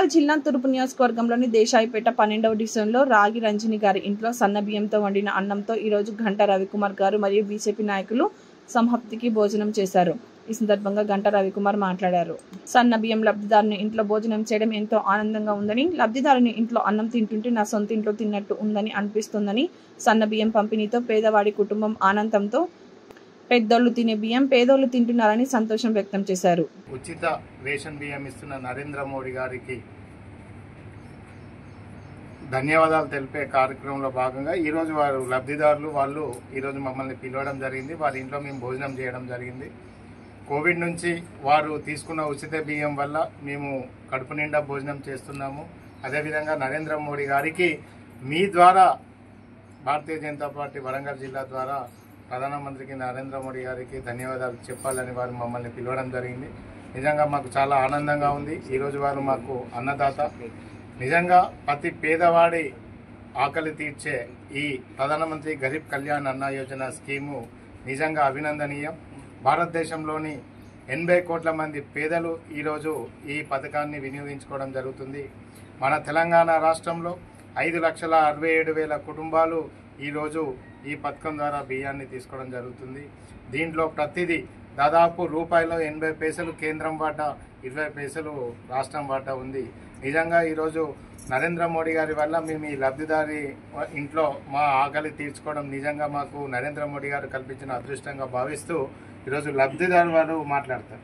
వరంగల్ జిల్లా తూర్పు నియోజకవర్గంలోని దేశాయిపేట 12వ డివిజన్లో రాగి రంజని గారి ఇంట్లో సన్న బియ్యంతో వండిన అన్నంతో ఈరోజు గంటా రవికుమార్ గారు మరియు బీజేపీ నాయకులు సంహప్తికి భోజనం చేశారు. ఈ సందర్భంగా గంటా రవికుమార్ మాట్లాడారు. సన్న బియ్యం లబ్ధిదారుని ఇంట్లో భోజనం చేయడం ఎంతో ఆనందంగా ఉందని, లబ్ధిదారుని ఇంట్లో అన్నం తింటుంటే నా సొంత ఇంట్లో తిన్నట్టు ఉందని అనిపిస్తుందని, సన్న బియ్యం పంపిణీతో పేదవాడి కుటుంబం ఆనందంతో పెద్దోళ్ళు తినే బియ్యం పేదోళ్ళు తింటున్నారని సంతోషం వ్యక్తం చేశారు. ఉచిత రేషన్ బియ్యం ఇస్తున్న నరేంద్ర మోడీ గారికి ధన్యవాదాలు తెలిపే కార్యక్రమంలో భాగంగా ఈరోజు వారు లబ్ధిదారులు వాళ్ళు ఈరోజు మమ్మల్ని పిలవడం జరిగింది. వారి ఇంట్లో మేము భోజనం చేయడం జరిగింది. కోవిడ్ నుంచి వారు తీసుకున్న ఉచిత బియ్యం వల్ల మేము కడుపు నిండా భోజనం చేస్తున్నాము. అదేవిధంగా నరేంద్ర మోడీ గారికి మీ ద్వారా భారతీయ జనతా పార్టీ వరంగల్ జిల్లా ద్వారా ప్రధానమంత్రికి నరేంద్ర మోడీ గారికి ధన్యవాదాలు చెప్పాలని వారు మమ్మల్ని పిలవడం జరిగింది. నిజంగా మాకు చాలా ఆనందంగా ఉంది. ఈరోజు వారు మాకు అన్నదాత. నిజంగా ప్రతి పేదవాడి ఆకలి తీర్చే ఈ ప్రధానమంత్రి గరీబ్ కళ్యాణ్ అన్న యోజన స్కీము నిజంగా అభినందనీయం. భారతదేశంలోని 80 కోట్ల మంది పేదలు ఈరోజు ఈ పథకాన్ని వినియోగించుకోవడం జరుగుతుంది. మన తెలంగాణ రాష్ట్రంలో 5,67,000 కుటుంబాలు ఈరోజు ఈ పథకం ద్వారా బియ్యాన్ని తీసుకోవడం జరుగుతుంది. దీంట్లో ప్రతిదీ దాదాపు రూపాయలు 80 పైసలు కేంద్రం వాటా, 20 పైసలు రాష్ట్రం వాటా ఉంది. నిజంగా ఈరోజు నరేంద్ర మోడీ గారి వల్ల మేము ఈ లబ్ధిదారి ఇంట్లో మా ఆకలి తీర్చుకోవడం నిజంగా మాకు నరేంద్ర మోడీ గారు కల్పించిన అదృష్టంగా భావిస్తూ ఈరోజు లబ్ధిదారు వారు మాట్లాడతారు.